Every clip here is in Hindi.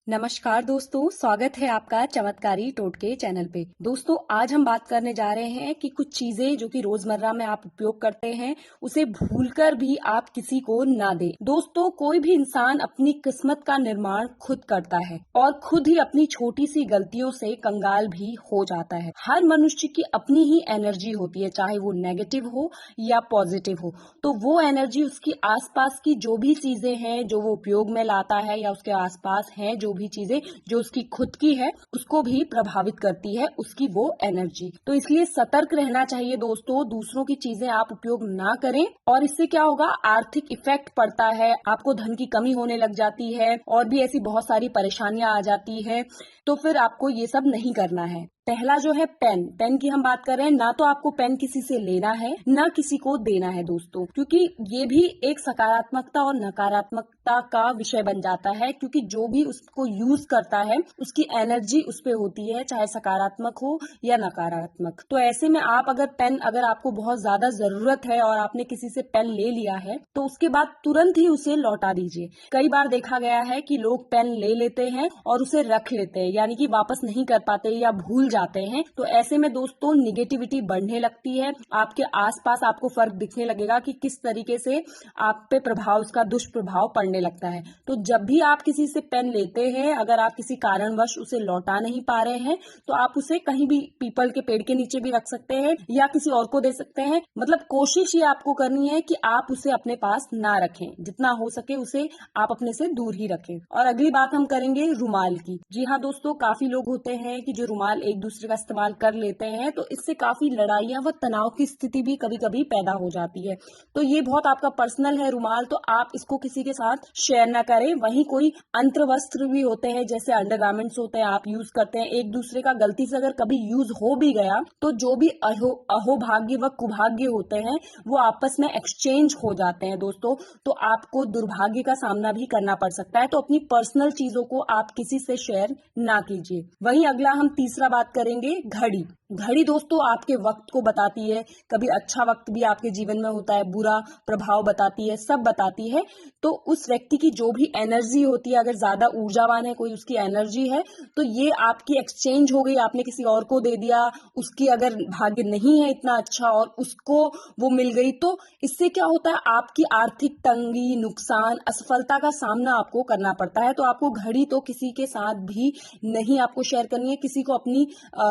नमस्कार दोस्तों, स्वागत है आपका चमत्कारी टोटके चैनल पे। दोस्तों, आज हम बात करने जा रहे हैं कि कुछ चीजें जो कि रोजमर्रा में आप उपयोग करते हैं, उसे भूलकर भी आप किसी को ना दें। दोस्तों, कोई भी इंसान अपनी किस्मत का निर्माण खुद करता है और खुद ही अपनी छोटी सी गलतियों से कंगाल भी हो जाता है। हर मनुष्य की अपनी ही एनर्जी होती है, चाहे वो नेगेटिव हो या पॉजिटिव हो। तो वो एनर्जी उसकी आसपास की जो भी चीजें हैं जो वो उपयोग में लाता है या उसके आसपास है जो भी चीजें जो उसकी खुद की है, उसको भी प्रभावित करती है उसकी वो एनर्जी। तो इसलिए सतर्क रहना चाहिए दोस्तों, दूसरों की चीजें आप उपयोग ना करें। और इससे क्या होगा, आर्थिक इफेक्ट पड़ता है, आपको धन की कमी होने लग जाती है और भी ऐसी बहुत सारी परेशानियां आ जाती है। तो फिर आपको ये सब नहीं करना है। पहला जो है पेन की हम बात कर रहे हैं। ना तो आपको पेन किसी से लेना है, ना किसी को देना है दोस्तों, क्योंकि ये भी एक सकारात्मकता और नकारात्मकता का विषय बन जाता है। क्योंकि जो भी उसको यूज करता है उसकी एनर्जी उस पे होती है, चाहे सकारात्मक हो या नकारात्मक। तो ऐसे में आप अगर आपको बहुत ज्यादा जरूरत है और आपने किसी से पेन ले लिया है, तो उसके बाद तुरंत ही उसे लौटा दीजिए। कई बार देखा गया है कि लोग पेन ले लेते हैं और उसे रख लेते हैं, यानी कि वापस नहीं कर पाते या भूल जाते हैं। तो ऐसे में दोस्तों निगेटिविटी बढ़ने लगती है, आपके आसपास आपको फर्क दिखने लगेगा कि किस तरीके से आप पे प्रभाव, उसका दुष्प्रभाव पड़ने लगता है। तो जब भी आप किसी से पेन लेते हैं, अगर आप किसी कारणवश उसे लौटा नहीं पा रहे हैं, तो आप उसे कहीं भी पीपल के पेड़ के नीचे भी रख सकते हैं या किसी और को दे सकते हैं। मतलब कोशिश ये आपको करनी है कि आप उसे अपने पास ना रखें, जितना हो सके उसे आप अपने से दूर ही रखें। और अगली बात हम करेंगे रुमाल की। जी हाँ दोस्तों, काफी लोग होते हैं कि जो रुमाल एक दूसरे का इस्तेमाल कर लेते हैं, तो इससे काफी लड़ाइयां व तनाव की स्थिति भी कभी कभी पैदा हो जाती है। तो ये बहुत आपका पर्सनल है रुमाल, तो आप इसको किसी के साथ शेयर ना करें। वहीं कोई अंतर वस्त्र भी होते हैं, जैसे अंडरगारमेंट्स होते हैं, आप यूज करते हैं एक दूसरे का, गलती से अगर कभी यूज हो भी गया तो जो भी अहोभाग्य व कुभाग्य होते हैं वो आपस में एक्सचेंज हो जाते हैं दोस्तों। तो आपको दुर्भाग्य का सामना भी करना पड़ सकता है। तो अपनी पर्सनल चीजों को आप किसी से शेयर ना कीजिए। वहीं अगला हम तीसरा बात करेंगे घड़ी। घड़ी दोस्तों आपके वक्त को बताती है, कभी अच्छा वक्त भी आपके जीवन में होता है, बुरा प्रभाव बताती है, सब बताती है। तो उस व्यक्ति की जो भी एनर्जी होती है, अगर ज्यादा ऊर्जावान है कोई, उसकी एनर्जी है, तो ये आपकी एक्सचेंज हो गई, आपने किसी और को दे दिया। उसकी अगर भाग्य नहीं है इतना अच्छा और उसको वो मिल गई, तो इससे क्या होता है, आपकी आर्थिक तंगी, नुकसान, असफलता का सामना आपको करना पड़ता है। तो आपको घड़ी तो किसी के साथ भी नहीं आपको शेयर करनी है, किसी को अपनी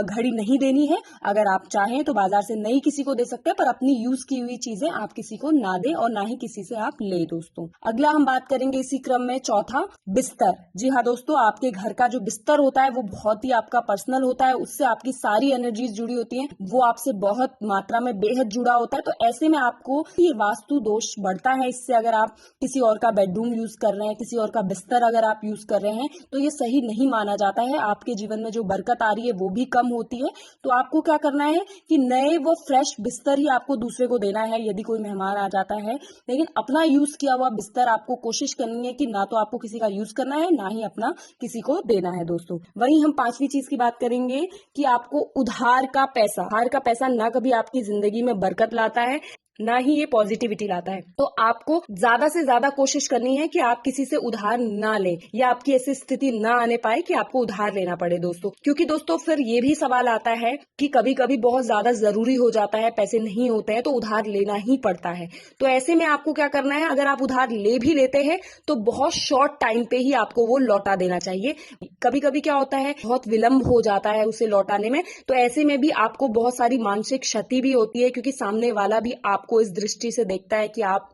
घड़ी नहीं देनी है। अगर आप चाहें तो बाजार से नई किसी को दे सकते हैं, पर अपनी यूज की हुई चीजें आप किसी को ना दें और ना ही किसी से आप ले दोस्तों। अगला हम बात करेंगे इसी क्रम में चौथा, बिस्तर। जी हाँ दोस्तों, आपके घर का जो बिस्तर होता है वो बहुत ही आपका पर्सनल होता है, उससे आपकी सारी एनर्जीज जुड़ी होती हैं, वो आपसे बहुत मात्रा में बेहद जुड़ा होता है। तो ऐसे में आपको ये वास्तु दोष बढ़ता है इससे। अगर आप किसी और का बेडरूम यूज कर रहे हैं, किसी और का बिस्तर अगर आप यूज कर रहे हैं, तो ये सही नहीं माना जाता है। आपके जीवन में जो बरकत आ रही है वो भी कम होती है। तो आपको क्या करना है कि नए वो फ्रेश बिस्तर ही आपको दूसरे को देना है यदि कोई मेहमान आ जाता है। लेकिन अपना यूज किया हुआ बिस्तर आपको कोशिश करनी है कि ना तो आपको किसी का यूज करना है, ना ही अपना किसी को देना है दोस्तों। वहीं हम पांचवी चीज की बात करेंगे कि आपको उधार का पैसा ना कभी आपकी जिंदगी में बरकत लाता है, ना ही ये पॉजिटिविटी लाता है। तो आपको ज्यादा से ज्यादा कोशिश करनी है कि आप किसी से उधार ना लें, या आपकी ऐसी स्थिति ना आने पाए कि आपको उधार लेना पड़े दोस्तों। क्योंकि दोस्तों फिर ये भी सवाल आता है कि कभी कभी बहुत ज्यादा जरूरी हो जाता है, पैसे नहीं होते हैं, तो उधार लेना ही पड़ता है। तो ऐसे में आपको क्या करना है, अगर आप उधार ले भी लेते हैं तो बहुत शॉर्ट टाइम पे ही आपको वो लौटा देना चाहिए। कभी कभी क्या होता है, बहुत विलंब हो जाता है उसे लौटाने में, तो ऐसे में भी आपको बहुत सारी मानसिक क्षति भी होती है, क्योंकि सामने वाला भी आपको इस दृष्टि से देखता है कि आप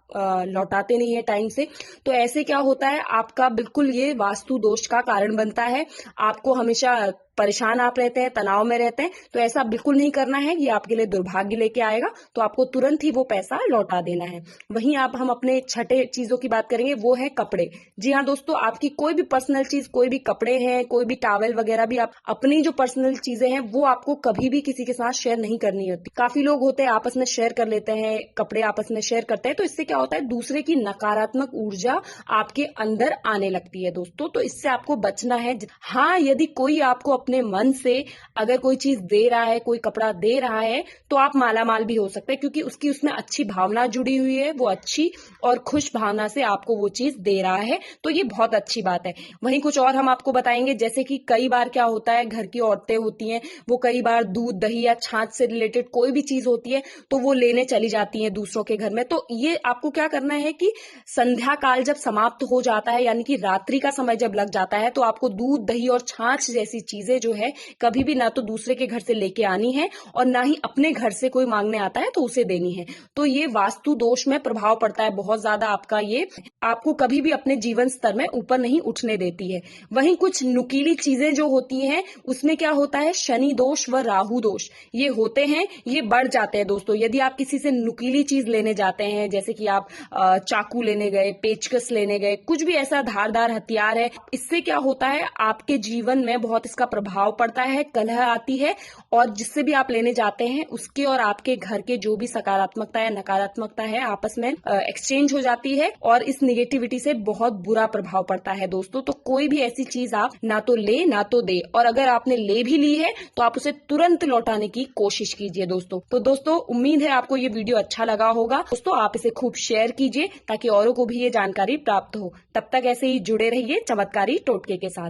लौटाते नहीं है टाइम से। तो ऐसे क्या होता है, आपका बिल्कुल ये वास्तु दोष का कारण बनता है। आपको हमेशा परेशान आप रहते हैं, तनाव में रहते हैं, तो ऐसा बिल्कुल नहीं करना है, ये आपके लिए दुर्भाग्य लेके आएगा। तो आपको तुरंत ही वो पैसा लौटा देना है। वहीं आप हम अपने छठे चीजों की बात करेंगे, वो है कपड़े। जी हाँ दोस्तों, आपकी कोई भी पर्सनल चीज, कोई भी कपड़े हैं, कोई भी टॉवल वगैरह भी, आप अपनी जो पर्सनल चीजें हैं वो आपको कभी भी किसी के साथ शेयर नहीं करनी होती। काफी लोग होते हैं आपस में शेयर कर लेते हैं, कपड़े आपस में शेयर करते हैं, तो इससे क्या होता है, दूसरे की नकारात्मक ऊर्जा आपके अंदर आने लगती है दोस्तों। तो इससे आपको बचना है। हाँ, यदि कोई आपको अपने मन से अगर कोई चीज दे रहा है, कोई कपड़ा दे रहा है, तो आप मालामाल भी हो सकते हैं, क्योंकि उसकी उसमें अच्छी भावना जुड़ी हुई है, वो अच्छी और खुश भावना से आपको वो चीज दे रहा है, तो ये बहुत अच्छी बात है। वहीं कुछ और हम आपको बताएंगे, जैसे कि कई बार क्या होता है, घर की औरतें होती हैं, वो कई बार दूध दही या छाछ से रिलेटेड कोई भी चीज होती है तो वो लेने चली जाती हैं दूसरों के घर में। तो ये आपको क्या करना है कि संध्या काल जब समाप्त हो जाता है, यानी कि रात्रि का समय जब लग जाता है, तो आपको दूध दही और छाछ जैसी चीजें जो है कभी भी ना तो दूसरे के घर से लेके आनी है और ना ही अपने घर से कोई मांगने आता है तो उसे देनी है। तो ये वास्तु दोष में प्रभाव पड़ता है बहुत ज्यादा आपका, ये आपको कभी भी अपने जीवन स्तर में ऊपर नहीं उठने देती है। वहीं कुछ नुकीली चीजें जो होती हैं, उसमें क्या होता है, शनि दोष व राहु दोष ये होते हैं, ये बढ़ जाते हैं दोस्तों। यदि आप किसी से नुकीली चीज लेने जाते हैं, जैसे कि आप चाकू लेने गए, पेचकस लेने गए, कुछ भी ऐसा धारदार हथियार है, इससे क्या होता है, आपके जीवन में बहुत इसका प्रभाव पड़ता है, कलह आती है, और जिससे भी आप लेने जाते हैं उसके और आपके घर के जो भी सकारात्मकता है नकारात्मकता है आपस में एक्सचेंज हो जाती है, और इस निगेटिविटी से बहुत बुरा प्रभाव पड़ता है दोस्तों। तो कोई भी ऐसी चीज आप ना तो ले ना तो दे, और अगर आपने ले भी ली है तो आप उसे तुरंत लौटाने की कोशिश कीजिए दोस्तों। तो दोस्तों, उम्मीद है आपको ये वीडियो अच्छा लगा होगा दोस्तों। आप इसे खूब शेयर कीजिए ताकि औरों को भी ये जानकारी प्राप्त हो। तब तक ऐसे ही जुड़े रहिए चमत्कारी टोटके के साथ।